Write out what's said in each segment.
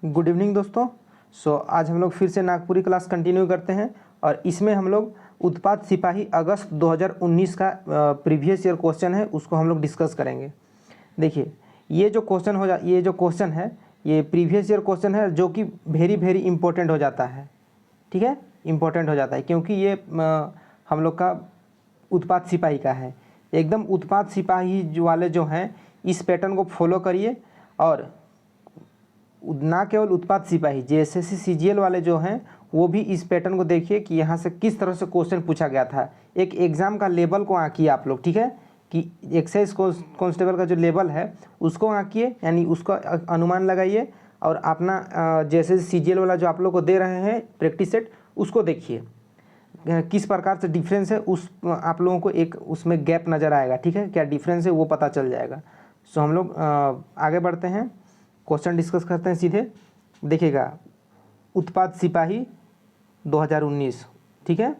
Good evening दोस्तों। आज हम लोग फिर से नागपुरी क्लास कंटिन्यू करते हैं और इसमें हम लोग उत्पाद सिपाही अगस्त 2019 का प्रीवियस ईयर क्वेश्चन है उसको हम लोग डिस्कस करेंगे। देखिए ये जो क्वेश्चन है ये प्रीवियस ईयर क्वेश्चन है जो कि वेरी इंपॉर्टेंट हो जाता है। ठीक है, इम्पोर्टेंट हो जाता है क्योंकि ये हम लोग का उत्पाद सिपाही का है। एकदम उत्पाद सिपाही वाले जो हैं इस पैटर्न को फॉलो करिए और ना केवल उत्पाद सिपाही जेएसएससी सीजीएल वाले जो हैं वो भी इस पैटर्न को देखिए कि यहाँ से किस तरह से क्वेश्चन पूछा गया था। एक एग्ज़ाम का लेवल को आंकिए आप लोग, ठीक है, कि एक्साइज कांस्टेबल का जो लेवल है उसको आंकिए, यानी उसका अनुमान लगाइए और अपना जैसे सीजीएल वाला जो आप लोग को दे रहे हैं प्रैक्टिस सेट उसको देखिए किस प्रकार से डिफरेंस है। उस आप लोगों को एक उसमें गैप नज़र आएगा, ठीक है, क्या डिफरेंस है वो पता चल जाएगा। सो हम लोग आगे बढ़ते हैं, क्वेश्चन डिस्कस करते हैं सीधे। देखिएगा उत्पाद सिपाही 2019, ठीक है।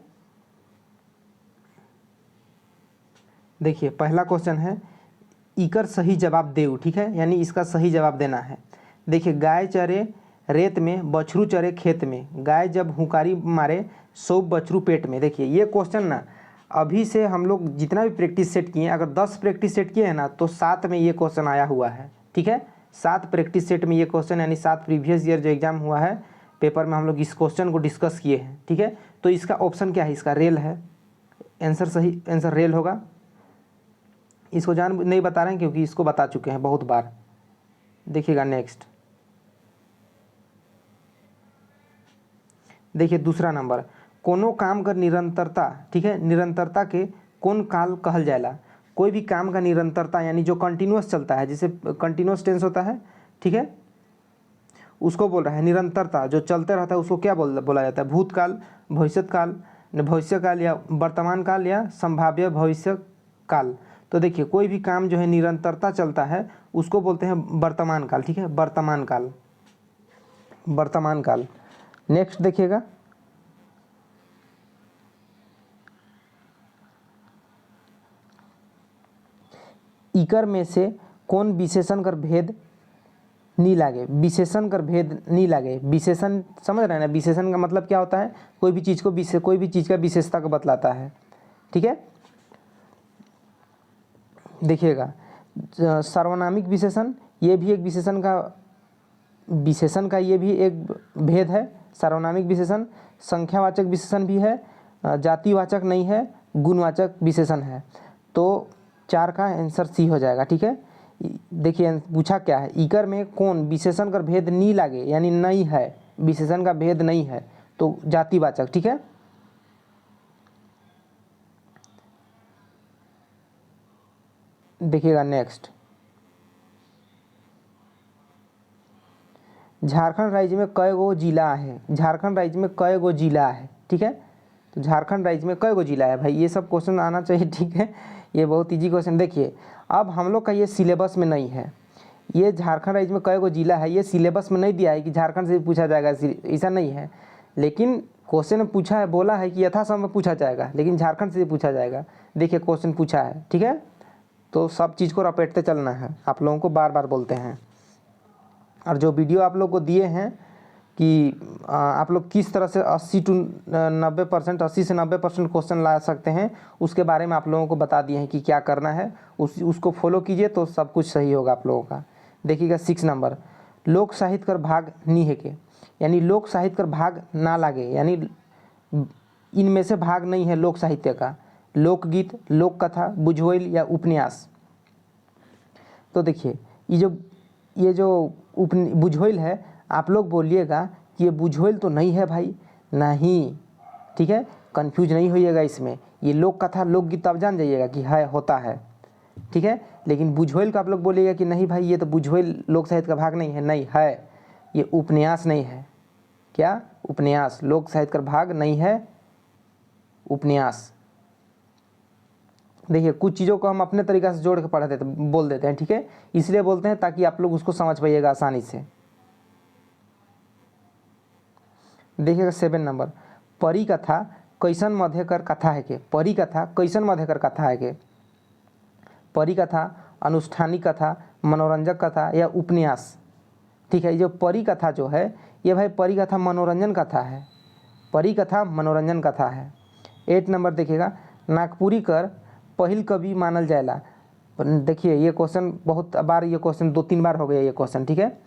देखिए पहला क्वेश्चन है इकर सही जवाब देऊ, ठीक है, यानी इसका सही जवाब देना है। देखिए गाय चरे रेत में बछरू चरे खेत में, गाय जब हुंकारी मारे 100 बछरू पेट में। देखिए ये क्वेश्चन ना अभी से हम लोग जितना भी प्रैक्टिस सेट किए, अगर 10 प्रैक्टिस सेट किए हैं ना तो 7 में ये क्वेश्चन आया हुआ है, ठीक है। 7 प्रैक्टिस सेट में ये क्वेश्चन, यानी 7 प्रीवियस ईयर जो एग्जाम हुआ है पेपर में हम लोग इस क्वेश्चन को डिस्कस किए हैं, ठीक है। तो इसका ऑप्शन क्या है, इसका रेल है। आंसर सही आंसर रेल होगा। इसको जान नहीं बता रहे हैं क्योंकि इसको बता चुके हैं बहुत बार। देखिएगा नेक्स्ट, देखिए दूसरा नंबर, कोनो काम कर निरंतरता, ठीक है, निरंतरता के कौन काल कहल जाएला। कोई भी काम का निरंतरता यानी जो कंटिन्यूअस चलता है, जिसे कंटिन्यूअस टेंस होता है, ठीक है, उसको बोल रहा है। निरंतरता जो चलते रहता है उसको क्या बोला जाता है, भूतकाल, भविष्यकाल या वर्तमान काल या संभाव्य भविष्य काल। तो देखिए कोई भी काम जो है निरंतरता चलता है उसको बोलते हैं वर्तमान काल, ठीक है, वर्तमान काल, वर्तमान काल। नेक्स्ट देखिएगा, इकर में से कौन विशेषण कर भेद नहीं लागे। विशेषण कर भेद नहीं लागे, विशेषण समझ रहे हैं ना, विशेषण का मतलब क्या होता है, कोई भी चीज़ का विशेषता को बतलाता है, ठीक है। देखिएगा सर्वनामिक विशेषण, ये भी एक विशेषण का ये भी एक भेद है। सर्वनामिक विशेषण संख्यावाचक विशेषण भी है, जातिवाचक नहीं है, गुणवाचक विशेषण है। तो 4 का आंसर सी हो जाएगा, ठीक है। देखिए पूछा क्या है, इकर में कौन विशेषण का भेद नहीं लागे, यानी नहीं है, विशेषण का भेद नहीं है, तो जातिवाचक, ठीक है। देखिएगा नेक्स्ट, झारखंड राज्य में कई गो जिला है। झारखंड राज्य में कई गो जिला है, ठीक है। तो झारखंड राज्य में कई गो जिला है भाई, ये सब क्वेश्चन आना चाहिए, ठीक है, ये बहुत इजी क्वेश्चन। देखिए अब हम लोग का ये सिलेबस में नहीं है, ये झारखंड राज्य में कई गो जिला है, ये सिलेबस में नहीं दिया है कि झारखंड से पूछा जाएगा, ऐसा नहीं है। लेकिन क्वेश्चन में पूछा है, बोला है कि यथासंभव पूछा जाएगा, लेकिन झारखंड से पूछा जाएगा। देखिए क्वेश्चन पूछा है, ठीक है, तो सब चीज़ को रपेटते चलना है, आप लोगों को बार बार बोलते हैं। और जो वीडियो आप लोग को दिए हैं कि आप लोग किस तरह से 80 से 90% क्वेश्चन ला सकते हैं, उसके बारे में आप लोगों को बता दिए हैं कि क्या करना है, उसको फॉलो कीजिए तो सब कुछ सही होगा आप लोगों का। देखिएगा 6 नंबर, लोक साहित्य कर भाग नहीं है के, यानी लोक साहित्य कर भाग ना लागे, यानी इनमें से भाग नहीं है लोक साहित्य का। लोकगीत, लोक कथा, बुझोल या उपन्यास। तो देखिए ये जो बुझोल है, आप लोग बोलिएगा कि ये बुझोल तो नहीं है भाई, नहीं, ठीक है, कंफ्यूज नहीं होइएगा इसमें। ये लोक कथा लोकगीत तब जान जाइएगा कि है, होता है, ठीक है। लेकिन बुझोल का आप लोग बोलिएगा कि नहीं भाई ये तो बुझोल लोक साहित्य का भाग नहीं है, नहीं है, ये उपन्यास नहीं है। क्या, उपन्यास, लोक साहित्य का भाग नहीं है, उपन्यास। देखिए कुछ चीज़ों को हम अपने तरीक़ा से जोड़ के बोल देते हैं, ठीक है, इसलिए बोलते हैं ताकि आप लोग उसको समझ पाइएगा आसानी से। देखिएगा 7 नंबर, परी कथा कैसन मध्यकर कथा है के। परी कथा कैसन मध्यकर कथा है के। परी कथा अनुष्ठानिक कथा, मनोरंजक कथा या उपन्यास, ठीक है। ये जो परी कथा जो है ये भाई परी कथा मनोरंजन कथा है, परी कथा मनोरंजन कथा है। 8 नंबर देखिएगा, नागपुरी कर पहिल कवि मानल जाएला। देखिए ये क्वेश्चन बहुत बार, ये क्वेश्चन 2-3 बार हो गया ये क्वेश्चन, ठीक है।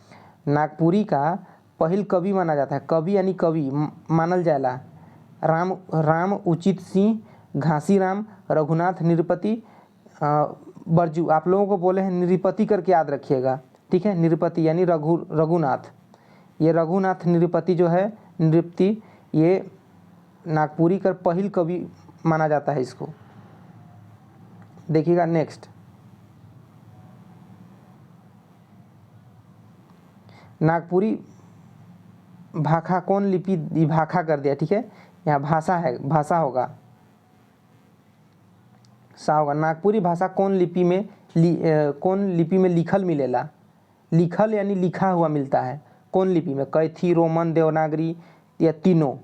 नागपुरी का पहिल कवि माना जाता है, कवि यानी कवि मानल जाएला राम उचित सिंह, घासीराम, रघुनाथ निरपति बरजू। आप लोगों को बोले हैं निरपति करके याद रखिएगा, ठीक है। निरपति यानी रघुनाथ, ये रघुनाथ निरपति जो है, निरपति, ये नागपुरी का पहिल कवि माना जाता है इसको। देखिएगा नेक्स्ट, नागपुरी भाखा कौन लिपि, भाखा कर दिया, ठीक है। यहाँ भाषा है, भाषा होगा, सा होगा। नागपुरी भाषा कौन लिपि में कौन लिपि में लिखल मिलेला, लिखल यानी लिखा हुआ मिलता है, कौन लिपि में, कैथी, रोमन, देवनागरी या तीनों।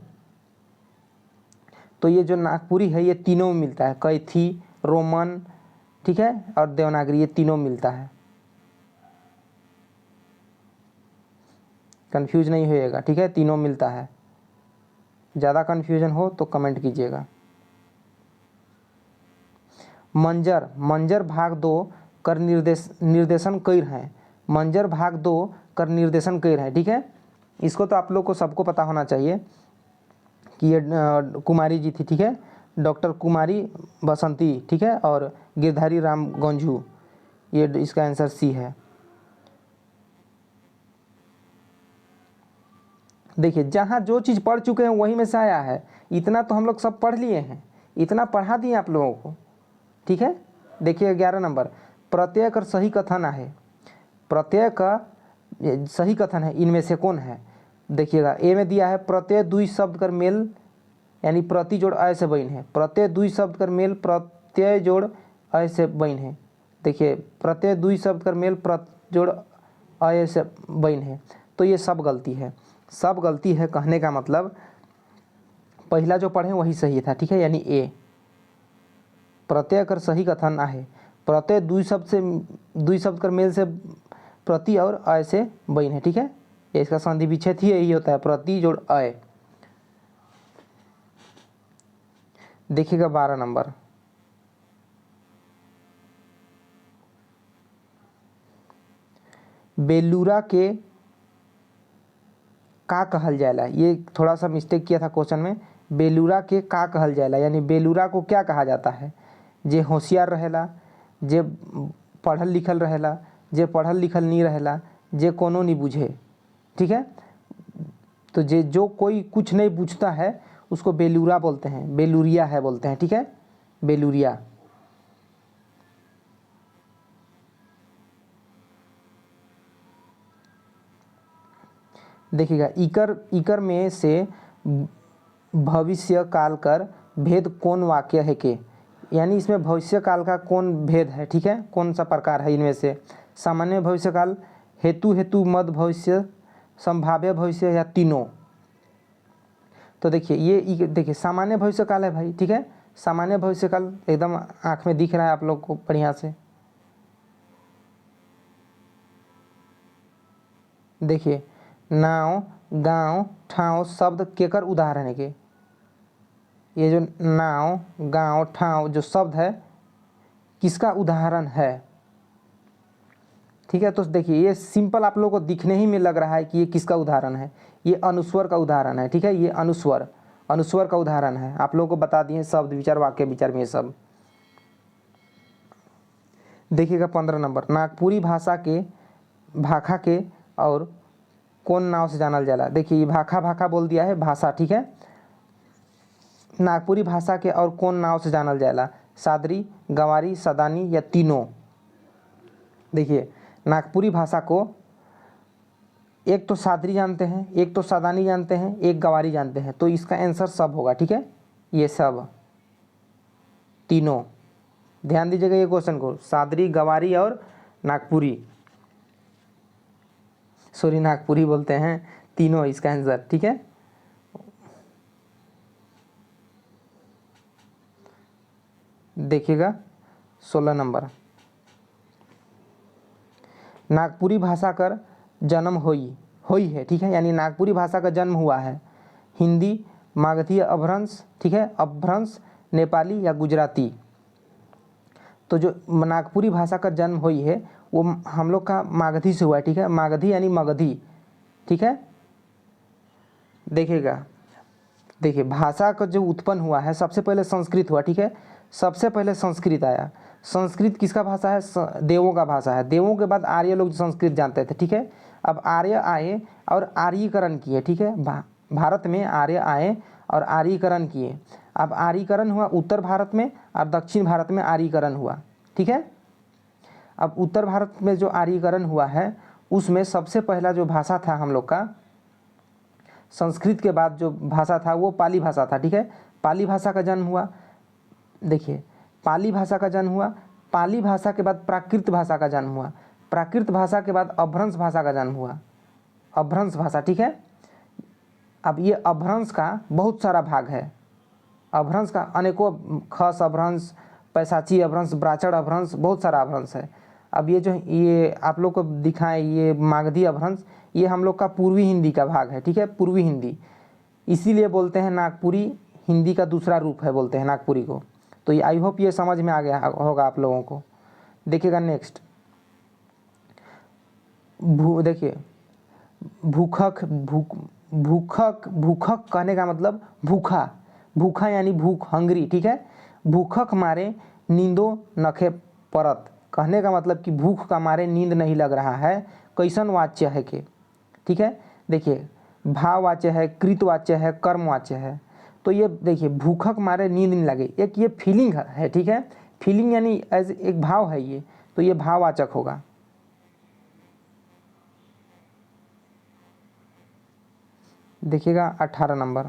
तो ये जो नागपुरी है ये तीनों में मिलता है, कैथी, रोमन, ठीक है, और देवनागरी, ये तीनों मिलता है। कंफ्यूज नहीं होइएगा, ठीक है, तीनों मिलता है। ज़्यादा कन्फ्यूजन हो तो कमेंट कीजिएगा। मंजर भाग 2 कर निर्देशन कर हैं, मंजर भाग 2 कर निर्देशन कर हैं, ठीक है। इसको तो आप लोग को सबको पता होना चाहिए कि ये कुमारी जी थी, ठीक है, डॉक्टर कुमारी बसंती, ठीक है, और गिरधारी राम गंझू, ये इसका आंसर सी है। देखिए जहाँ जो चीज़ पढ़ चुके हैं वही में से आया है, इतना तो हम लोग सब पढ़ लिए हैं, इतना पढ़ा दिए आप लोगों को, ठीक है। देखिए 11 नंबर, प्रत्यय कर सही कथन है, प्रत्यय का सही कथन है इनमें से कौन है। देखिएगा ए में दिया है, प्रत्यय दुई शब्द कर मेल यानी प्रति जोड़ अय से बन है, प्रत्यय दुई शब्द कर मेल प्रत्यय जोड़ अय से बन है। देखिए प्रत्यय दुई शब्द कर मेल प्रत्यय जोड़ अय से बन है, तो ये सब गलती है, सब गलती है। कहने का मतलब पहला जो पढ़े वही सही था, ठीक है, यानी ए। प्रत्यय कर सही कथन आहे, प्रत्यय दुई शब्द कर मेल से प्रति और अय से बन है, ठीक है। ये इसका संधि विच्छेद ही यही होता है, प्रति जोड़ अय। देखिएगा 12 नंबर, बेलूरा के का कहल जाएला, ये थोड़ा सा मिस्टेक किया था क्वेश्चन में। बेलूरा के का कहल जाएला यानी बेलूरा को क्या कहा जाता है, जे होशियार रहेला, जे पढ़ल लिखल रहेला, जे पढ़ल लिखल नहीं रहेला, जे कोनो नहीं बुझे, ठीक है। तो जो कोई कुछ नहीं पूछता है उसको बेलूरा बोलते हैं, बेलूरिया है बोलते हैं, ठीक है, बेलूरिया। देखिएगा इकर में से भविष्य काल कर भेद कौन वाक्य है के, यानी इसमें भविष्य काल का कौन भेद है, ठीक है, कौन सा प्रकार है इनमें से। सामान्य भविष्य काल, हेतु मद भविष्य, संभाव्य भविष्य या तीनों। तो देखिए ये देखिए सामान्य भविष्य काल है भाई, ठीक है, सामान्य भविष्य काल एकदम आँख में दिख रहा है आप लोग को बढ़िया से। देखिए नाव, गांव, ठाव शब्द केकर उदाहरण है के, ये जो नाव, गांव, ठाव जो शब्द है किसका उदाहरण है, ठीक है। तो देखिए ये सिंपल आप लोगों को दिखने ही में लग रहा है कि ये किसका उदाहरण है, ये अनुस्वर का उदाहरण है, ठीक है, ये अनुस्वर का उदाहरण है। आप लोगों को बता दिए शब्द विचार वाक्य विचार में ये सब। देखिएगा 15 नंबर, नागपुरी भाषा के भाखा के और कौन नाव से जानल जाला। देखिए ये भाखा बोल दिया है भाषा, ठीक है। नागपुरी भाषा के और कौन नाव से जानल जाला, सादरी, गंवारी, सदानी या तीनों। देखिए नागपुरी भाषा को एक तो सादरी जानते हैं, एक तो सदानी जानते हैं, एक गंवारी जानते हैं, तो इसका आंसर सब होगा, ठीक है, ये सब तीनों। ध्यान दीजिएगा ये क्वेश्चन को, सादरी, गंवारी और नागपुरी, सॉरी नागपुरी बोलते हैं, तीनों इसका आंसर, ठीक है। देखिएगा 16 नंबर, नागपुरी भाषा कर जन्म हुई है, ठीक है, यानी नागपुरी भाषा का जन्म हुआ है। हिंदी, मगधी, अपभ्रंश, ठीक है, अपभ्रंश, नेपाली या गुजराती। तो जो नागपुरी भाषा का जन्म हुई है वो हम लोग का मगधी से हुआ है, ठीक है, मगधी यानी मगधी, ठीक है। देखिएगा, देखिए भाषा का जो उत्पन्न हुआ है सबसे पहले संस्कृत हुआ, ठीक है, सबसे पहले संस्कृत आया। संस्कृत किसका भाषा है? देवों का भाषा है। देवों के बाद आर्य लोग संस्कृत जानते थे, ठीक है। अब आर्य आए और आर्यीकरण किए, ठीक है, भारत में आर्य आए और आर्यीकरण किए। अब आर्यीकरण हुआ उत्तर भारत में और दक्षिण भारत में आर्यीकरण हुआ, ठीक है। अब उत्तर भारत में जो आर्यीकरण हुआ है उसमें सबसे पहला जो भाषा था हम लोग का, संस्कृत के बाद जो भाषा था वो पाली भाषा था, ठीक है। पाली भाषा का जन्म हुआ। देखिए, पाली भाषा का जन्म हुआ, पाली भाषा के बाद प्राकृत भाषा का जन्म हुआ, प्राकृत भाषा के बाद अपभ्रंश भाषा का जन्म हुआ, अपभ्रंश भाषा, ठीक है। अब ये अपभ्रंश का बहुत सारा भाग है, अपभ्रंश का अनेकों, खस अपभ्रंश, पैसाची अपभ्रंश, ब्राचड़ अपभ्रंश, बहुत सारा अपभ्रंश है। अब ये आप लोग को दिखाएं, ये मागधी अपभ्रंश, ये हम लोग का पूर्वी हिंदी का भाग है, ठीक है, पूर्वी हिंदी, इसीलिए बोलते हैं नागपुरी हिंदी का दूसरा रूप है, बोलते हैं नागपुरी को। तो ये आई होप ये समझ में आ गया होगा आप लोगों को। देखिएगा नेक्स्ट, देखिए भूखक, भूखक, भूखक कहने का मतलब भूखा, भूखा यानी भूख, हंग्री, ठीक है। भूखक मारे नींदो नखे परत, कहने का मतलब कि भूख का मारे नींद नहीं लग रहा है। कैसन वाच्य है के, ठीक है। देखिए भाववाच्य है, कृतवाच्य है, कर्मवाच्य है। तो ये देखिए भूखक मारे नींद नहीं लगे, एक ये फीलिंग है, ठीक है, फीलिंग यानी एज एक भाव है ये, तो ये भाववाचक होगा। देखिएगा 18 नंबर,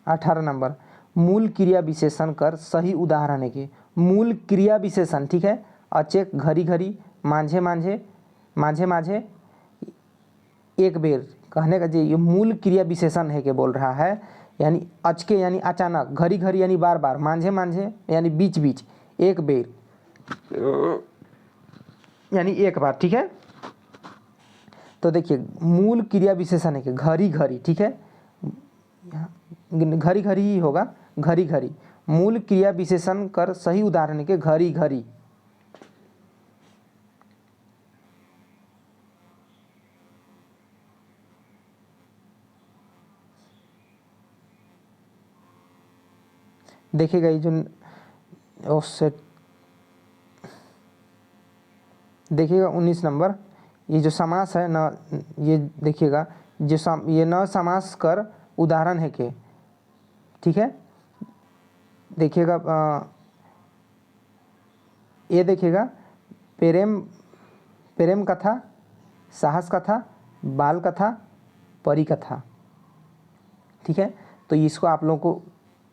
18 नंबर, मूल क्रिया विशेषण कर सही उदाहरण है कि मूल क्रिया विशेषण, ठीक है, अचेक, घरी घरी, मांझे मांझे, माझे माझे, एक बेर, कहने का ये मूल क्रिया विशेषण है कि बोल रहा है, यानी अचके यानी अचानक, घरी घरी यानी बार बार, मांझे मांझे यानी बीच बीच, एक बेर यानी एक बार, ठीक है। तो देखिए मूल क्रिया विशेषण है कि घरी घरी, ठीक है, घरी घरी ही होगा, घरी घरी, मूल क्रिया विशेषण कर सही उदाहरण के घरी घरी। देखिएगा ये जो सेट, देखिएगा 19 नंबर, ये जो समास है ना, ये देखिएगा जो ये न समास कर उदाहरण है के, ठीक है। देखिएगा ये देखिएगा प्रेम, प्रेम कथा, साहस कथा, बाल कथा, परी कथा, ठीक है। तो इसको आप लोगों को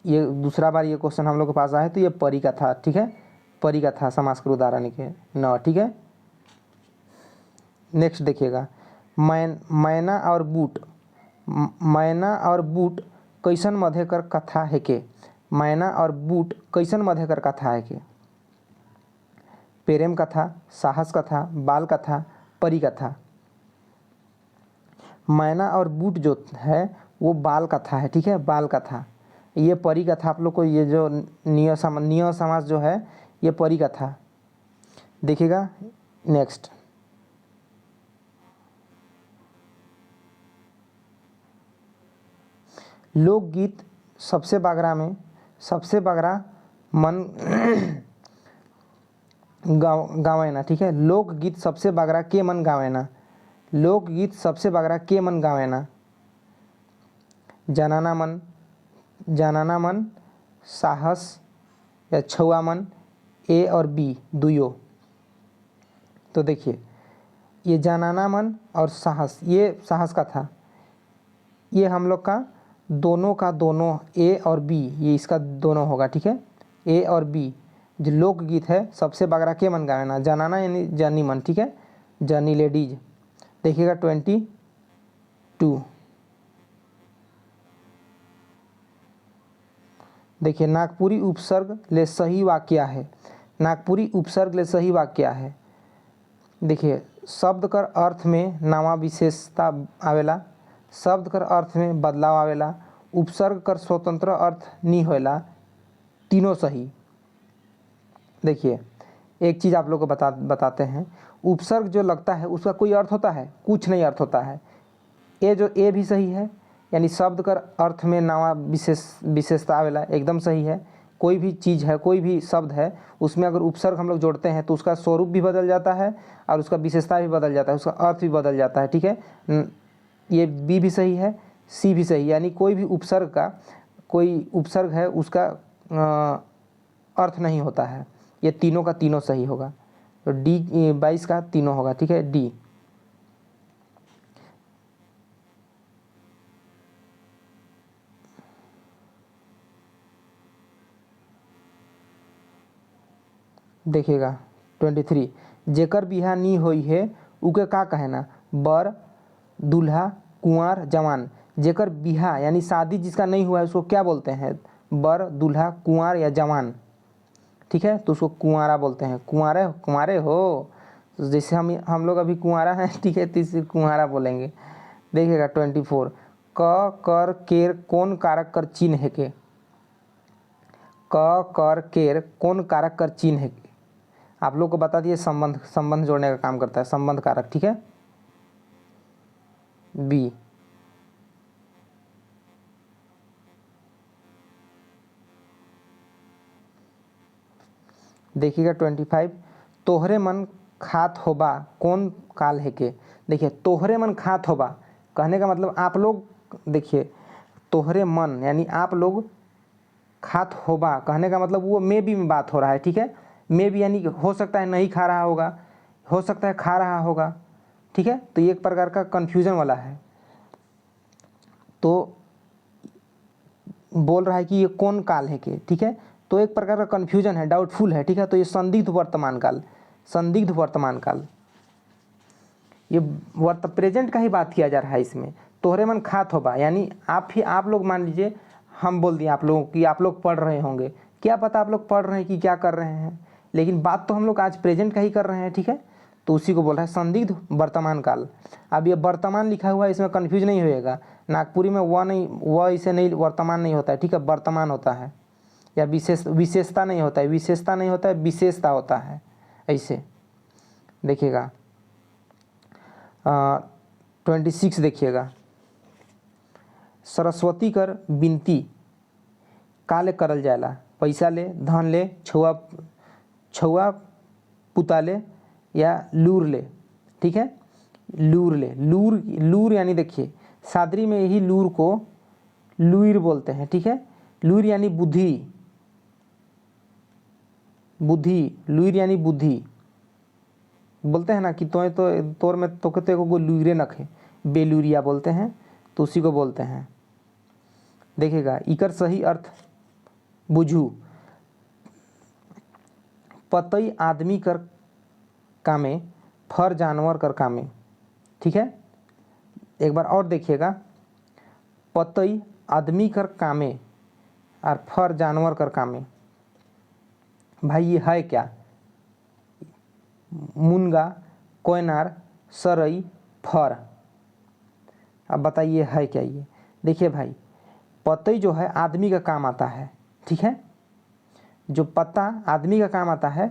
ये दूसरा बार ये क्वेश्चन हम लोग के पास आया है, तो ये परी कथा, ठीक है, परी कथा समास कर उदाहरण के न, ठीक है। नेक्स्ट देखिएगा मैना और बूट, मैना और बूट कैसन मधेकर कथा है के, मैना और बूट कैसन मधेकर कथा है के, प्रेम कथा, साहस कथा, बाल कथा, परी कथा। मैना और बूट जो है वो बाल कथा है, ठीक है, बाल कथा। ये परी कथा आप लोग को, ये जो निय समास जो है ये परी कथा। देखिएगा नेक्स्ट, लोकगीत सबसे बागरा में, सबसे बागरा मन गावेना, ठीक है, लोकगीत सबसे बागरा के मन गावेना, लोकगीत सबसे बागरा के मन गावेना, जनाना मन, जनाना मन, साहस या छुआ मन, ए और बी दुयो। तो देखिए ये जनाना मन और साहस, ये साहस का था, ये हम लोग का दोनों का दोनों, ए और बी, ये इसका दोनों होगा, ठीक है, ए और बी। जो लोकगीत है सबसे बागरा के मन गावेना, जनाना यानी जानी मन, ठीक है, जानी लेडीज। देखिएगा 22, देखिए नागपुरी उपसर्ग ले सही वाक्य है, नागपुरी उपसर्ग ले सही वाक्य है। देखिए शब्द कर अर्थ में नवा विशेषता आवेला, शब्द कर अर्थ में बदलाव आवेला, उपसर्ग कर स्वतंत्र अर्थ नहीं होला, तीनों सही। देखिए एक चीज़ आप लोग को बताते हैं, उपसर्ग जो लगता है उसका कोई अर्थ होता है? कुछ नहीं अर्थ होता है। ए भी सही है, यानी शब्द कर अर्थ में नवा विशेषता आवेला, एकदम सही है। कोई भी चीज़ है, कोई भी शब्द है, उसमें अगर उपसर्ग हम लोग जोड़ते हैं तो उसका स्वरूप भी बदल जाता है और उसका विशेषता भी बदल जाता है, उसका अर्थ भी बदल जाता है, ठीक है। ये बी भी सही है, सी भी सही, यानी कोई भी उपसर्ग का कोई उपसर्ग है उसका अर्थ नहीं होता है। ये तीनों का तीनों सही होगा, तो डी 22 का तीनों होगा, ठीक है। डी देखिएगा 23, जेकर बिहा नी होई है उके का कहना? बर, दूल्हा, कुंवर, जवान। जेकर बिहा यानी शादी जिसका नहीं हुआ है उसको क्या बोलते हैं? बर, दूल्हा, कुंवर या जवान, ठीक है। तो उसको कुंवारा बोलते हैं। कुंवारे कुंवारे हो, तो जैसे हम लोग अभी कुंवारा हैं, ठीक है, तो इसे कुंवारा बोलेंगे। देखिएगा 24, क कर केर कौन कारक कर चिन्ह है के? क कर केर कौन कारक कर चिन्ह है? आप लोग को बता दिए संबंध जोड़ने का काम करता है, संबंध कारक, ठीक है। बी देखिएगा 25, तोहरे मन खात होबा कौन काल है के? देखिए तोहरे मन खात होबा कहने का मतलब आप लोग, देखिए तोहरे मन यानी आप लोग, खात होबा कहने का मतलब वो मे बी में बात हो रहा है, ठीक है। मे बी यानी हो सकता है नहीं खा रहा होगा, हो सकता है खा रहा होगा, ठीक है। तो ये एक प्रकार का कन्फ्यूजन वाला है, तो बोल रहा है कि ये कौन काल है के, ठीक है। तो एक प्रकार का कन्फ्यूजन है, डाउटफुल है, ठीक है। तो ये संदिग्ध वर्तमान काल, संदिग्ध वर्तमान काल, ये प्रेजेंट का ही बात किया जा रहा है इसमें। तोहरे मन खात होबा यानी आप लोग मान लीजिए हम बोल दिए आप लोगों की, आप लोग पढ़ रहे होंगे, क्या पता आप लोग पढ़ रहे हैं कि क्या कर रहे हैं, लेकिन बात तो हम लोग आज प्रेजेंट का ही कर रहे हैं, ठीक है। तो उसी को बोल रहा है संदिग्ध वर्तमान काल। अब ये वर्तमान लिखा हुआ है, इसमें कन्फ्यूज नहीं होएगा। नागपुरी में वह इसे नहीं, वर्तमान नहीं होता है, ठीक है, वर्तमान होता है। या विशेषता नहीं होता है, विशेषता नहीं होता है, विशेषता होता है, ऐसे। देखिएगा 26 देखिएगा, सरस्वती कर विनती काले करल जाएला? पैसा ले, धन ले, छुआ पुता ले या लूर ले, ठीक है। लूर ले, लूर यानी देखिए सादरी में यही लूर को लुईर बोलते हैं, ठीक है। लुईर यानी बुद्धि, लुईर यानी बुद्धि बोलते हैं ना कि तोर में तो को लुईरे नखे, बेलूरिया बोलते हैं, तो उसी को बोलते हैं। देखिएगा इकर सही अर्थ बुझू, पतई आदमी कर कामे, फर जानवर कर कामे, ठीक है। एक बार और देखिएगा, पतई आदमी कर कामे और फर जानवर कर कामे। भाई ये है क्या? मुनगा, कोयनार, सरई, फर। अब बताइए है क्या ये? देखिए भाई पतई जो है आदमी का काम आता है, ठीक है। जो पत्ता आदमी का काम आता है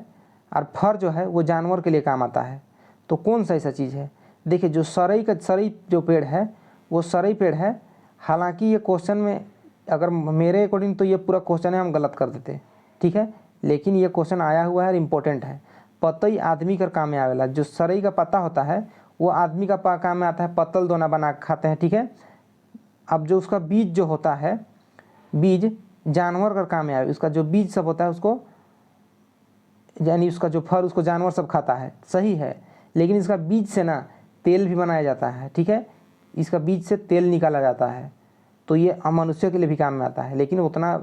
और फर जो है वो जानवर के लिए काम आता है। तो कौन सा ऐसा चीज़ है? देखिए जो सरई जो पेड़ है वो सरई पेड़ है। हालांकि ये क्वेश्चन में अगर मेरे अकॉर्डिंग तो ये पूरा क्वेश्चन है हम गलत कर देते, ठीक है, लेकिन ये क्वेश्चन आया हुआ है और इम्पोर्टेंट है। पतई आदमी का काम में आवेला, जो सरई का पत्ता होता है वो आदमी का काम में आता है, पत्तल दोना बना के खाते हैं, ठीक है। अब जो उसका बीज जो होता है, बीज जानवर का काम में आवे, उसका जो बीज सब होता है उसको, यानी उसका जो फल उसको जानवर सब खाता है, सही है। लेकिन इसका बीज से ना तेल भी बनाया जाता है, ठीक है, इसका बीज से तेल निकाला जाता है। तो ये मनुष्य के लिए भी काम में आता है, लेकिन उतना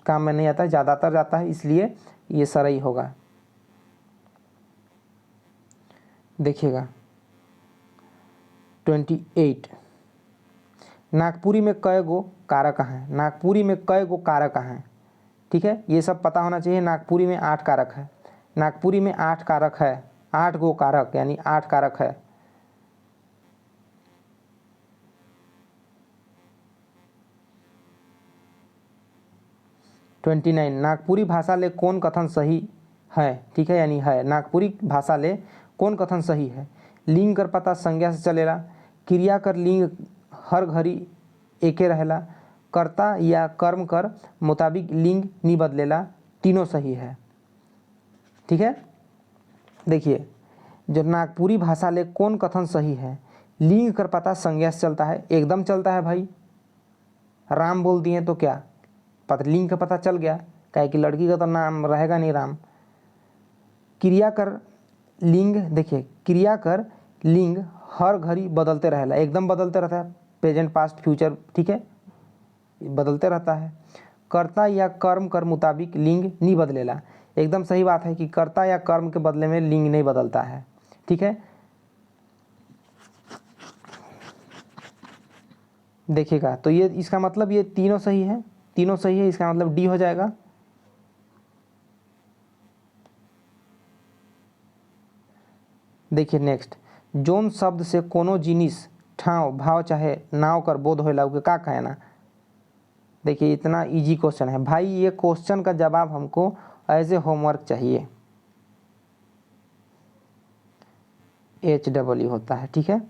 काम में नहीं आता है, ज़्यादातर जाता है, इसलिए ये सरई होगा। देखिएगा 28, नागपुरी में कई गो कारक हैं? नागपुरी में कई गो कारक हैं, ठीक है, ये सब पता होना चाहिए। नागपुरी में 8 कारक है, नागपुरी में 8 कारक है, 8 गो कारक यानी 8 कारक है। ट्वेंटी नाइन, नागपुरी भाषा ले कौन कथन सही है, ठीक है, यानी है, नागपुरी भाषा ले कौन कथन सही है। लिंग कर पता संज्ञा से चलेला, क्रिया कर लिंग हर घड़ी एके रहेला, कर्ता या कर्म कर मुताबिक लिंग नहीं बदलेला, तीनों सही है। ठीक है, देखिए जो नागपुरी भाषा ले कौन कथन सही है, लिंग कर पता संज्ञा से चलता है, एकदम चलता है भाई। राम बोल दिए तो क्या पता, लिंग का पता चल गया, काहे कि लड़की का तो नाम रहेगा नहीं राम। क्रिया कर लिंग, देखिए क्रिया कर लिंग हर घड़ी बदलते रहेला, एकदम बदलते रहता है, प्रेजेंट पास्ट फ्यूचर, ठीक है, बदलते रहता है। कर्ता या कर्म कर मुताबिक लिंग नहीं बदलेला, एकदम सही बात है कि कर्ता या कर्म के बदले में लिंग नहीं बदलता है। ठीक है, देखिएगा तो ये इसका मतलब ये तीनों सही है, तीनों सही है, इसका मतलब डी हो जाएगा। देखिए नेक्स्ट, जोन शब्द से कोनो जिनिस ठाव भाव चाहे नाव कर बोध होला उके का कहना। देखिए इतना इजी क्वेश्चन है भाई, ये क्वेश्चन का जवाब हमको एज ए होमवर्क चाहिए, HEE होता है। ठीक है,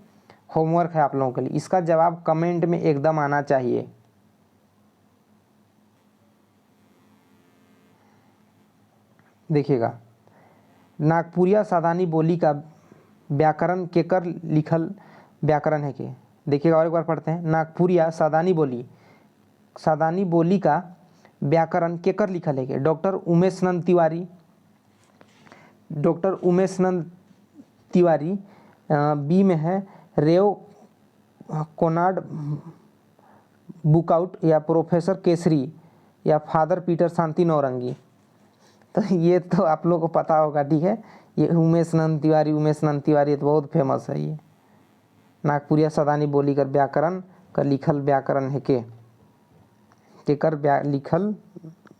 होमवर्क है आप लोगों के लिए, इसका जवाब कमेंट में एकदम आना चाहिए। देखिएगा, नागपुरिया सादानी बोली का व्याकरण केकर लिखल व्याकरण है के। देखिएगा और एक बार पढ़ते हैं, नागपुरिया सादानी बोली का व्याकरण केकर लिखल है के। डॉक्टर उमेश नंद तिवारी, डॉक्टर उमेश नंद तिवारी, बी में है रेव कोनार्ड बुकआउट, या प्रोफेसर केसरी, या फादर पीटर शांति नौरंगी। तो ये तो आप लोगों को पता होगा। ठीक है, ये उमेश नंद तिवारी ये तो बहुत फेमस है। ये नागपुरिया सदानी बोली कर व्याकरण का लिखल व्याकरण है केकर लिखल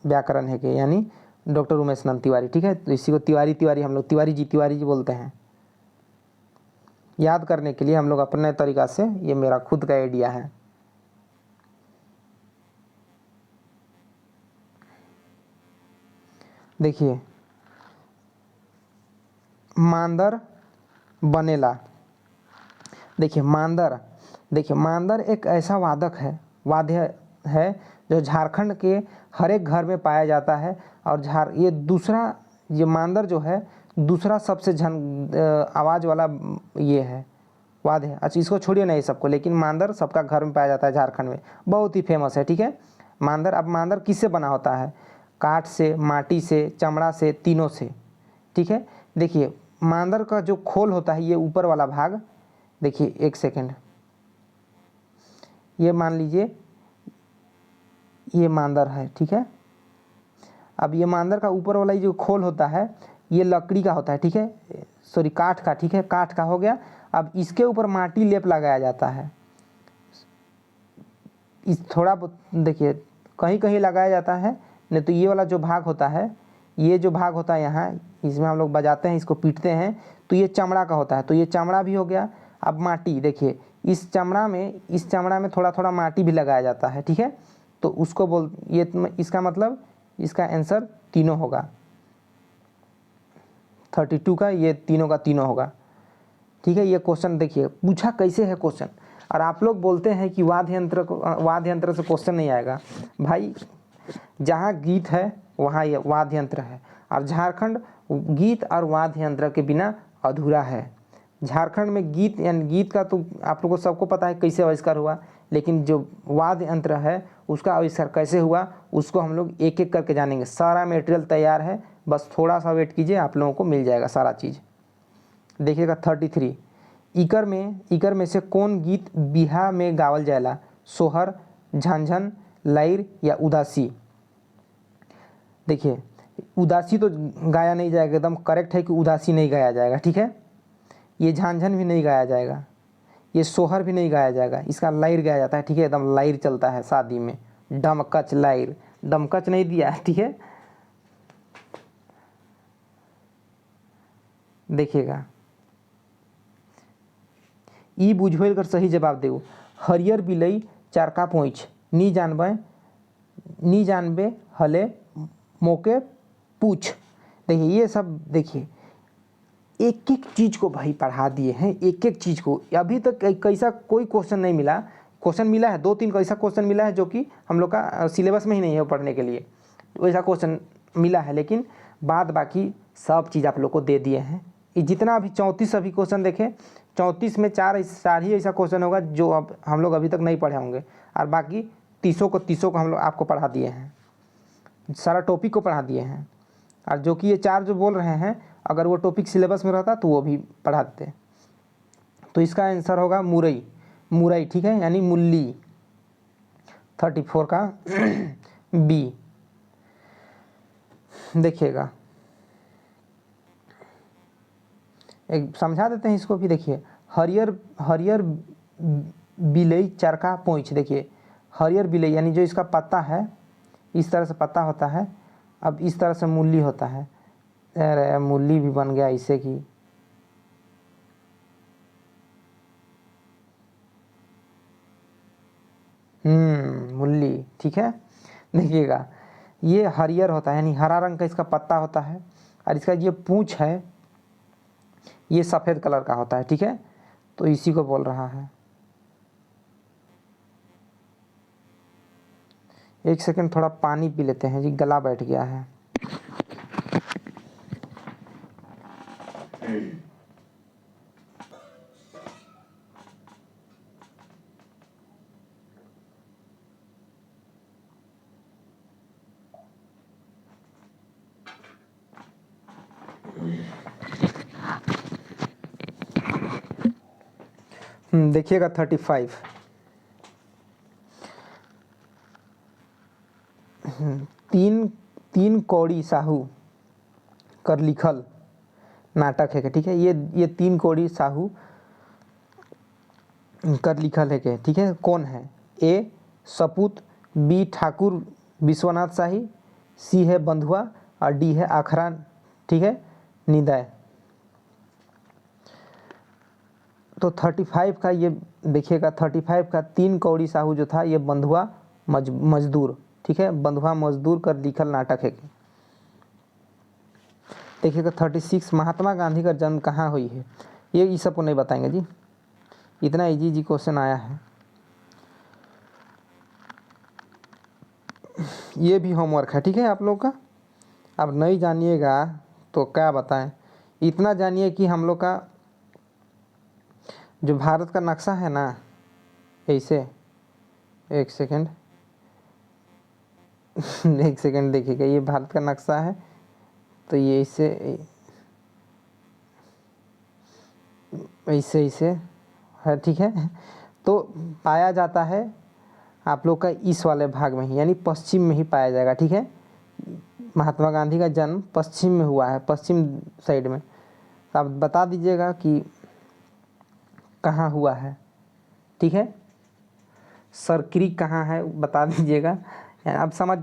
व्याकरण है के, यानी डॉक्टर उमेश नंद तिवारी। ठीक है, तो इसी को तिवारी हम लोग तिवारी जी बोलते हैं। याद करने के लिए हम लोग अपने तरीका से, ये मेरा खुद का आइडिया है। देखिए मांदर बनेला, देखिए मांदर एक ऐसा वाद्य है जो झारखंड के हर एक घर में पाया जाता है। और ये मांदर जो है दूसरा सबसे आवाज़ वाला ये है वाद्य है। अच्छा इसको छोड़िए ना ये सबको, लेकिन मांदर सबका घर में पाया जाता है झारखंड में, बहुत ही फेमस है। ठीक है, मांदर, अब मांदर किससे बना होता है, काठ से, माटी से, चमड़ा से, तीनों से। ठीक है, देखिए मांदर का जो खोल होता है, ये ऊपर वाला भाग, देखिए एक सेकेंड, ये मान लीजिए ये मांदर है। ठीक है, अब ये मांदर का ऊपर वाला जो खोल होता है ये लकड़ी का होता है। ठीक है, सॉरी काठ का। ठीक है, काठ का हो गया। अब इसके ऊपर माटी लेप लगाया जाता है, इस थोड़ा देखिए कहीं कहीं लगाया जाता है, नहीं तो ये वाला जो भाग होता है, ये जो भाग होता है यहाँ, इसमें हम लोग बजाते हैं, इसको पीटते हैं, तो ये चमड़ा का होता है, तो ये चमड़ा भी हो गया। अब माटी, देखिए इस चमड़ा में थोड़ा थोड़ा माटी भी लगाया जाता है। ठीक है, तो उसको इसका मतलब इसका आंसर तीनों होगा, 32 का ये तीनों का तीनों होगा। ठीक है, ये क्वेश्चन देखिए पूछा कैसे है क्वेश्चन, और आप लोग बोलते हैं कि वाद्य यंत्र से क्वेश्चन नहीं आएगा। भाई जहाँ गीत है वहाँ ये वाद्य यंत्र है, और झारखंड गीत और वाद्य यंत्र के बिना अधूरा है। झारखंड में गीत का तो आप लोगों को सबको पता है कैसे आविष्कार हुआ, लेकिन जो वाद्य यंत्र है उसका आविष्कार कैसे हुआ उसको हम लोग एक एक करके जानेंगे। सारा मटेरियल तैयार है, बस थोड़ा सा वेट कीजिए, आप लोगों को मिल जाएगा सारा चीज़। देखिएगा 33, इकर में से कौन गीत बिहा में गावल जाएला, सोहर, झंझन, लैर या उदासी। देखिए उदासी तो गाया नहीं जाएगा, एकदम करेक्ट है कि उदासी नहीं गाया जाएगा। ठीक है, ये झंझन भी नहीं गाया जाएगा, ये सोहर भी नहीं गाया जाएगा, इसका लैर गाया जाता है। ठीक है, एकदम लैर चलता है शादी में, डमकच लैर, डमकच नहीं दिया है। ठीक है, देखिएगा, ई बुझवेल कर सही जवाब देऊ। हरियर बिलई चारका पोंछ नी जानबे हले मोके पूछ। देखिए ये सब, देखिए एक एक चीज़ को भाई पढ़ा दिए हैं, एक एक चीज़ को। अभी तक कैसा कोई क्वेश्चन नहीं मिला, क्वेश्चन मिला है 2-3 कैसा क्वेश्चन मिला है जो कि हम लोग का सिलेबस में ही नहीं है पढ़ने के लिए, वैसा क्वेश्चन मिला है। लेकिन बाद बाकी सब चीज़ आप लोग को दे दिए हैं। ये जितना अभी 34 अभी क्वेश्चन देखें, 34 में 4 ही ऐसा क्वेश्चन होगा जो अब हम लोग अभी तक नहीं पढ़े होंगे, और बाकी 30 को हम लोग आपको पढ़ा दिए हैं, सारा टॉपिक को पढ़ा दिए हैं। और जो कि ये 4 जो बोल रहे हैं, अगर वो टॉपिक सिलेबस में रहता तो वो भी पढ़ा देते। तो इसका आंसर होगा मुरई, मुरई, ठीक है, यानी मूली। 34 का बी। देखिएगा, एक समझा देते हैं इसको भी। देखिए, हरियर बिलई चरका पोंछ। देखिए हरियर बिलई यानी जो इसका पत्ता है, इस तरह से पत्ता होता है, अब इस तरह से मूली होता है। अरे मूली भी बन गया इसे की, मूली, ठीक है। देखिएगा, ये हरियर होता है यानी हरा रंग का इसका पत्ता होता है, और इसका ये पूंछ है ये सफ़ेद कलर का होता है, ठीक है। तो इसी को बोल रहा है। एक सेकंड, थोड़ा पानी पी लेते हैं जी, गला बैठ गया है। देखिएगा 35, तीन कौड़ी साहू कर लिखल नाटक है, ठीक है। ये 3 कौड़ी साहू कर लिखल है के, ठीक है। कौन है? ए सपूत, बी ठाकुर विश्वनाथ शाही, सी है बंधुआ, और डी है आखरा, ठीक है, निदय। तो 35 का ये देखिएगा, 35 का 3 कौड़ी साहू जो था ये बंधुआ मजदूर, ठीक है, बंधुआ मजदूर कर लिखल नाटक है। देखिएगा 36, महात्मा गांधी का जन्म कहाँ हुई है? ये इस सबको नहीं बताएंगे जी, इतना इजी क्वेश्चन आया है। ये भी होमवर्क है, ठीक है आप लोग का। अब नहीं जानिएगा तो क्या बताएं, इतना जानिए कि हम लोग का जो भारत का नक्शा है ना, ऐसे, एक सेकंड एक सेकंड, देखिएगा ये भारत का नक्शा है, तो ये ऐसे ऐसे ऐसे है, ठीक है। तो पाया जाता है आप लोग का इस वाले भाग में ही, यानी पश्चिम में ही पाया जाएगा, ठीक है। महात्मा गांधी का जन्म पश्चिम में हुआ है, पश्चिम साइड में। तो आप बता दीजिएगा कि कहाँ हुआ है, ठीक है। सरक्री कहाँ है बता दीजिएगा। आप समझ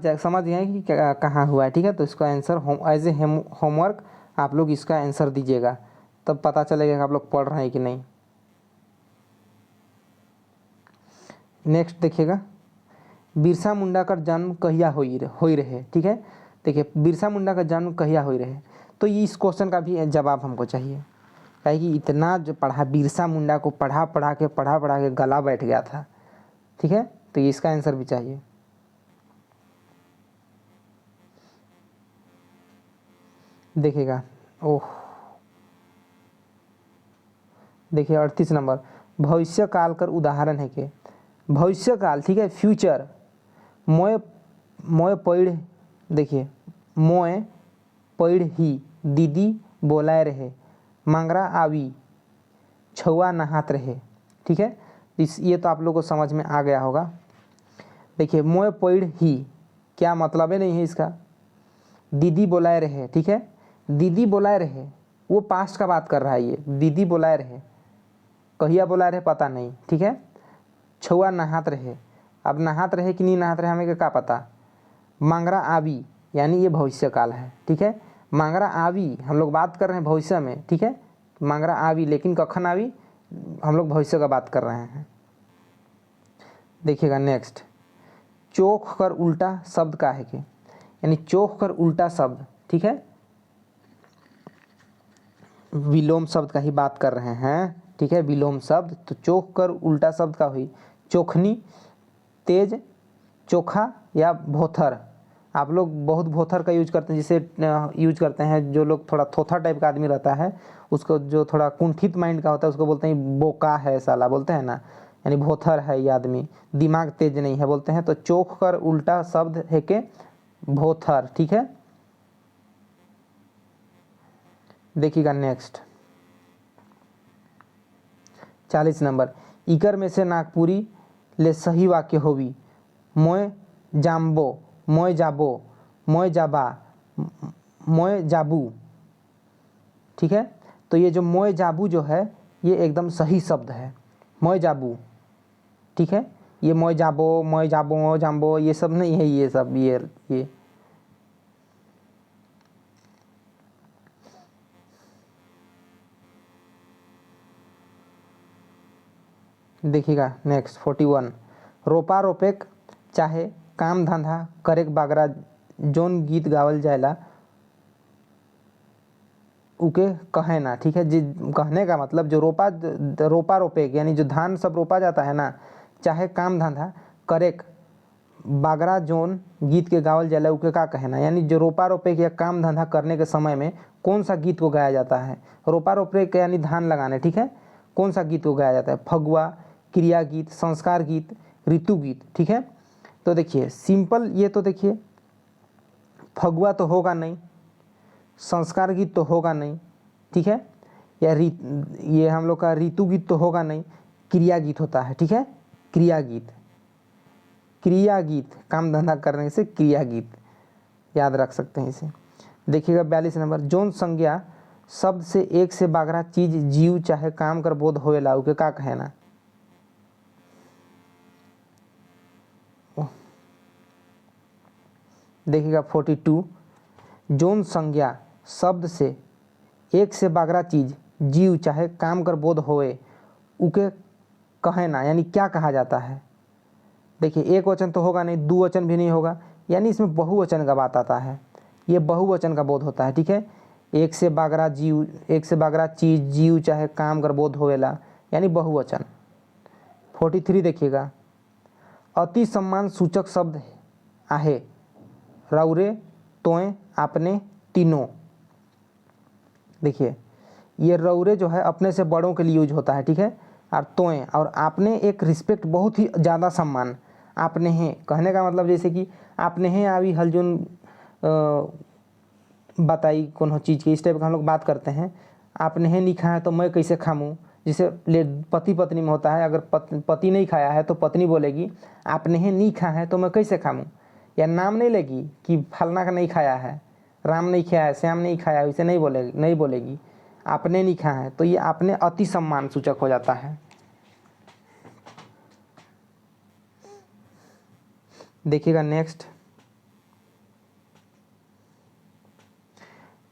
गए कि कहाँ हुआ है, ठीक है। तो इसका आंसर एज ए होमवर्क आप लोग इसका आंसर दीजिएगा, तब पता चलेगा कि आप लोग पढ़ रहे हैं कि नहीं। नेक्स्ट देखिएगा, बिरसा मुंडा का जन्म कहिया होई रहे, ठीक है। देखिए बिरसा मुंडा का जन्म कहिया होई रहे, तो ये इस क्वेश्चन का भी जवाब हमको चाहिए, क्या कि इतना जो पढ़ा बिरसा मुंडा को पढ़ा पढ़ा के गला बैठ गया था, ठीक है। तो ये इसका आंसर भी चाहिए। देखिएगा, ओह देखिए 38 नंबर, भविष्य काल कर उदाहरण है के, भविष्य काल, ठीक है, फ्यूचर। मोय पढ़, देखिए मोय पढ़ ही दीदी बोलाए रहे, मंगरा आवी छुआ नहात रहे, ठीक है। ये तो आप लोग को समझ में आ गया होगा। देखिए मोय पढ़ ही क्या मतलब है नहीं है इसका, दीदी बुलाए रहे, ठीक है। दीदी बुलाए रहे, वो पास्ट का बात कर रहा है, ये दीदी बुलाए रहे, कहिया बुलाए रहे पता नहीं, ठीक है। छुआ नहात रहे, अब नहात रहे कि नहीं नहात रहे हमें क्या पता। मंगरा आवी यानी ये भविष्य काल है, ठीक है। मांगरा आवी हम लोग बात कर रहे हैं भविष्य में, ठीक है, मांगरा आवी, लेकिन कखन आवी हम लोग भविष्य का बात कर रहे हैं। देखिएगा नेक्स्ट, चोख कर उल्टा शब्द का है कि, यानी चोख कर उल्टा शब्द, ठीक है, विलोम शब्द का ही बात कर रहे हैं, ठीक है, विलोम शब्द। तो चोख कर उल्टा शब्द का हुई चोखनी, तेज, चोखा या भोथर। आप लोग बहुत भोथर का यूज करते हैं, जिसे यूज करते हैं जो लोग थोड़ा थोथा टाइप का आदमी रहता है, उसको जो थोड़ा कुंठित माइंड का होता है उसको बोलते हैं बोका है साला, बोलते हैं ना, यानी भोथर है ये आदमी, दिमाग तेज नहीं है बोलते हैं। तो चोख कर उल्टा शब्द है के भोथर, ठीक है। देखिएगा नेक्स्ट 40 नंबर, इकर में से नागपुरी ले सही वाक्य होवी, मोय जाम्बो, मोय जाबो, मोय जाबा, मोय जाबू, ठीक है। तो ये जो मोय जाबू जो है ये एकदम सही शब्द है, मोय जाबू, ठीक है। ये मोय जाबो, मोय जाबो, मोय जाम्बो ये सब नहीं है, ये सब ये देखिएगा नेक्स्ट 41, रोपा रोपेक चाहे काम धंधा करेक बागरा जोन गीत गावल जाएला उके कहे ना, ठीक है। जी कहने का मतलब जो रोपा रोपेक यानी जो धान सब रोपा जाता है ना, चाहे काम धंधा करेक बागरा जोन गीत के गावल जाएला उके का कहना, यानी जो रोपा रोपेक या काम धंधा करने के समय में कौन सा गीत को गाया जाता है। रोपा रोपेक यानी धान लगाने, ठीक है, कौन सा गीत को गाया जाता है, फगुआ, क्रिया गीत, संस्कार गीत, ऋतु गीत, ठीक है। तो देखिए सिंपल, ये तो देखिए फगुआ तो होगा नहीं, संस्कार गीत तो होगा नहीं, ठीक है, या ये हम लोग का ऋतु गीत तो होगा नहीं, क्रिया गीत होता है, ठीक है, क्रिया गीत, क्रिया गीत, काम धंधा करने से क्रिया गीत, याद रख सकते हैं इसे। देखिएगा 42 नंबर, जोन संज्ञा शब्द से एक से बागरा चीज जीव चाहे काम कर बोध होएला उके का कहना। देखिएगा 42, जोन संज्ञा शब्द से एक से बागरा चीज जीव चाहे काम कर बोध होए उके कहना, यानी क्या कहा जाता है। देखिए एक वचन तो होगा नहीं, दो वचन भी नहीं होगा, यानी इसमें बहुवचन का बात आता है, ये बहुवचन का बोध होता है, ठीक है। एक से बागरा जीव, एक से बागरा चीज जीव चाहे काम कर बोध होएला, यानी बहुवचन। 43 देखिएगा, अति सम्मान सूचक शब्द आहे रौरे, तोय, आपने, तीनों। देखिए ये रौरे जो है अपने से बड़ों के लिए यूज होता है, ठीक है, और तोय और आपने एक रिस्पेक्ट, बहुत ही ज़्यादा सम्मान। आपने हैं कहने का मतलब जैसे कि आपने हैं आवी हलजुन बताई कोनो चीज़ की, इस टाइप का हम लोग बात करते हैं। आपने हैं नहीं खाया तो मैं कैसे खाऊँ, जैसे ले पति पत्नी में होता है, अगर पति नहीं खाया है तो पत्नी बोलेगी आपने हैं नहीं खाया है तो मैं कैसे खाऊँ, या नाम नहीं लेगी कि फलना का नहीं खाया है, राम नहीं खाया है, श्याम नहीं खाया है, इसे नहीं बोलेगी आपने नहीं खाया है। तो ये आपने अति सम्मान सूचक हो जाता है। देखिएगा नेक्स्ट,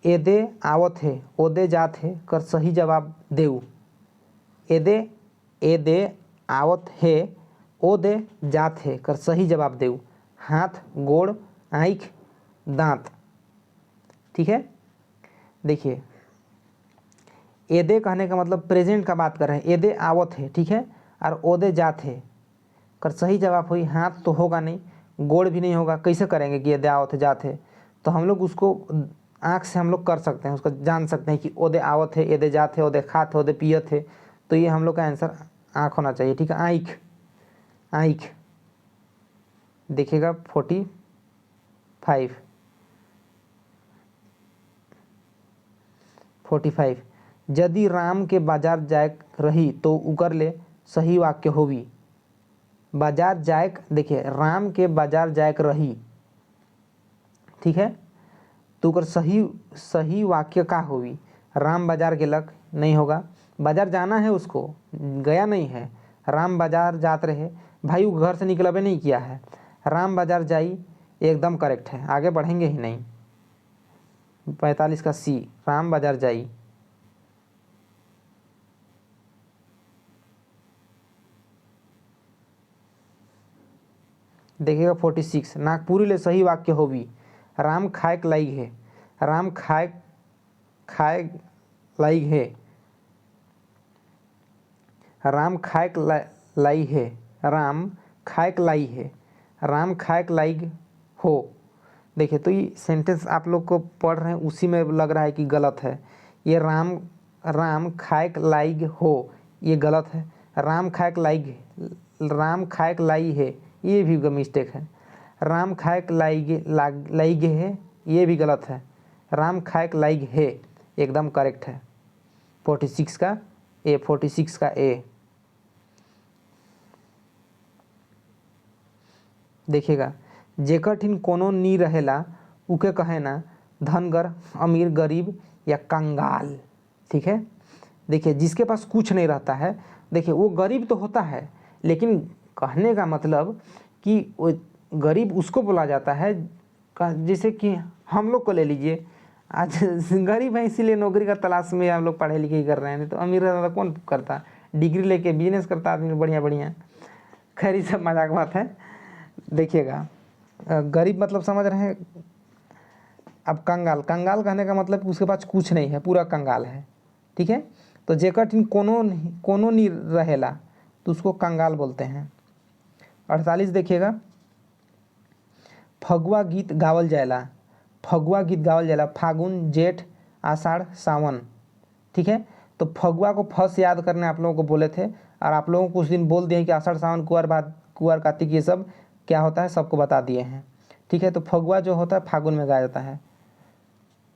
एदे आवत है ओदे जात है कर सही जवाब देऊ। एदे आवत है ओदे जात है कर सही जवाब देऊ, हाथ, गोड़, आँख, दांत, ठीक है। देखिए एदे कहने का मतलब प्रेजेंट का बात कर रहे हैं, एदे आवत है, ठीक है, और ओदे जात है कर सही जवाब हुई, हाथ तो होगा नहीं, गोड़ भी नहीं होगा, कैसे करेंगे कि एदे आवत है जात है। तो हम लोग उसको आँख से हम लोग कर सकते हैं, उसको जान सकते हैं कि ओदे आवत है, एदे जात है, ओदे खात है, ओदे पियत है। तो ये हम लोग का आंसर आँख होना चाहिए, ठीक है। आँख, आँख। देखिएगा 45 यदि राम के बाजार जायक रही तो उकर ले सही वाक्य होवी। बाजार जायक, देखिए राम के बाजार जायक रही, ठीक है, तो उकर सही वाक्य का होवी। राम बाजार गेलक नहीं होगा, बाजार जाना है उसको, गया नहीं है, राम बाजार जात रहे, भाई वो घर से निकलबे नहीं किया है, राम बाजार जाई एकदम करेक्ट है, आगे बढ़ेंगे ही नहीं। 45 का सी, राम बाजार जाई। देखिएगा 46, नागपुरी ले सही वाक्य होवी, राम खाएक लाइग है, राम खाए लाइग है, राम खाएक लाई है, राम खाएक लाई है, राम खाएक लाइग हो। देखिए तो ये सेंटेंस आप लोग को पढ़ रहे हैं उसी में लग रहा है कि गलत है। ये राम खाएक लाइग हो ये गलत है। राम खाएक लाई है ये भी मिस्टेक है। राम खाएक लाइग है ये भी गलत है। राम खाएक लाइग है एकदम करेक्ट है। 46 का ए। देखिएगा जेकर ठिन कोनो नी रहेला उके कहे ना धनगर, अमीर, गरीब या कंगाल। ठीक है, देखिए जिसके पास कुछ नहीं रहता है, देखिए वो गरीब तो होता है, लेकिन कहने का मतलब कि वो गरीब उसको बोला जाता है जैसे कि हम लोग को ले लीजिए, आज गरीब है इसीलिए नौकरी का तलाश में हम लोग पढ़ाई लिखाई कर रहे हैं, नहीं तो अमीर रहता तो कौन करता, डिग्री लेके बिजनेस करता आदमी बढ़िया बढ़िया। खैर ये सब मजाक बात है। देखिएगा गरीब मतलब समझ रहे हैं। अब कंगाल कहने का मतलब उसके पास कुछ नहीं है, पूरा कंगाल है। ठीक है, तो जेकर ठिन कोनो नहीं रहेला तो उसको कंगाल बोलते हैं। 48 देखिएगा फगुआ गीत गावल जाएला, फागुन, जेठ, आषाढ़, सावन। ठीक है, तो फगुआ को फस याद करने आप लोगों को बोले थे, और आप लोगों को उस दिन बोल दिए कि आषाढ़, सावन, कुआर, कार्तिक ये सब क्या होता है सबको बता दिए हैं। ठीक है, तो फगुआ जो होता है फागुन में गाया जाता है,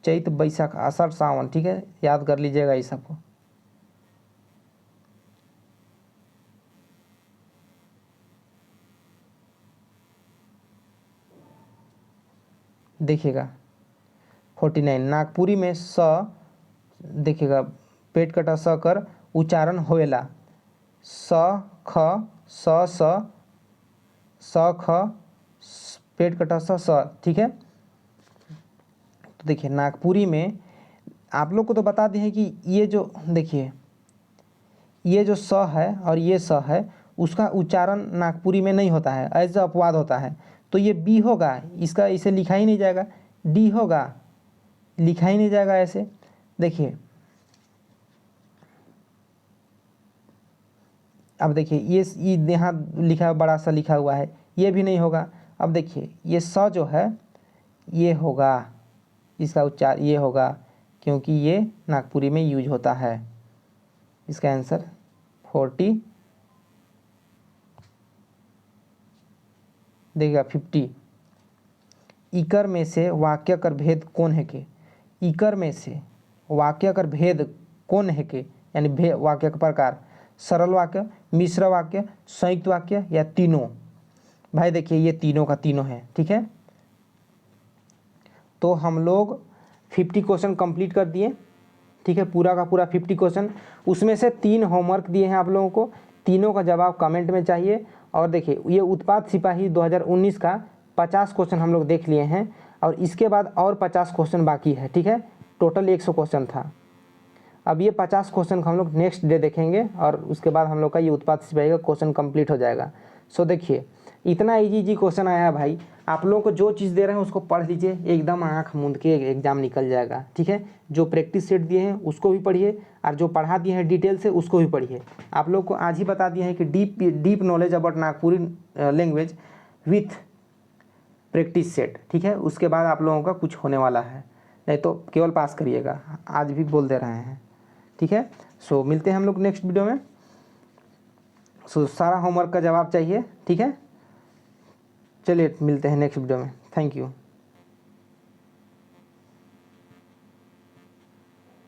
चैत, बैसाख, आषाढ़, सावन। ठीक है, याद कर लीजिएगा इस सबको। देखिएगा 49 नागपुरी में स, देखिएगा पेट कटा स कर उच्चारण होएला, स ख पेट कटा स। ठीक है, तो देखिए नागपुरी में आप लोग को तो बता दें कि ये जो देखिए ये जो स है और ये स है उसका उच्चारण नागपुरी में नहीं होता है, ऐसा अपवाद होता है। तो ये बी होगा, इसका इसे लिखा ही नहीं जाएगा, डी होगा, लिखा ही नहीं जाएगा ऐसे। देखिए अब देखिए ये यहाँ लिखा बड़ा सा लिखा हुआ है, ये भी नहीं होगा। अब देखिए ये स जो है ये होगा, इसका उच्चार ये होगा, क्योंकि ये नागपुरी में यूज होता है। इसका आंसर 40 देखिएगा 50। इकर में से वाक्य कर भेद कौन है के, इकर में से वाक्य कर भेद कौन है के, यानी वाक्य का प्रकार, सरल वाक्य, मिश्र वाक्य, संयुक्त वाक्य या तीनों। भाई देखिए ये तीनों का तीनों है। ठीक है, तो हम लोग 50 क्वेश्चन कंप्लीट कर दिए। ठीक है, पूरा का पूरा 50 क्वेश्चन, उसमें से 3 होमवर्क दिए हैं आप लोगों को, तीनों का जवाब कमेंट में चाहिए। और देखिए ये उत्पाद सिपाही 2019 का 50 क्वेश्चन हम लोग देख लिए हैं, और इसके बाद और 50 क्वेश्चन बाकी है। ठीक है, टोटल 100 क्वेश्चन था। अब ये 50 क्वेश्चन को हम लोग नेक्स्ट डे देखेंगे, और उसके बाद हम लोग का ये उत्पाद सिपाही का क्वेश्चन कंप्लीट हो जाएगा। सो देखिए इतना इजी क्वेश्चन आया है भाई, आप लोगों को जो चीज़ दे रहे हैं उसको पढ़ लीजिए, एकदम आंख मूंद के एग्जाम निकल जाएगा। ठीक है, जो प्रैक्टिस सेट दिए हैं उसको भी पढ़िए, और जो पढ़ा दिए हैं डिटेल से उसको भी पढ़िए। आप लोग को आज ही बता दिए हैं कि deep knowledge about Nagpuri language with practice set. ठीक है, उसके बाद आप लोगों का कुछ होने वाला है, नहीं तो केवल पास करिएगा, आज भी बोल दे रहे हैं। ठीक है, सो मिलते हैं हम लोग नेक्स्ट वीडियो में। सो सारा होमवर्क का जवाब चाहिए। ठीक है, चलिए मिलते हैं नेक्स्ट वीडियो में। Thank you.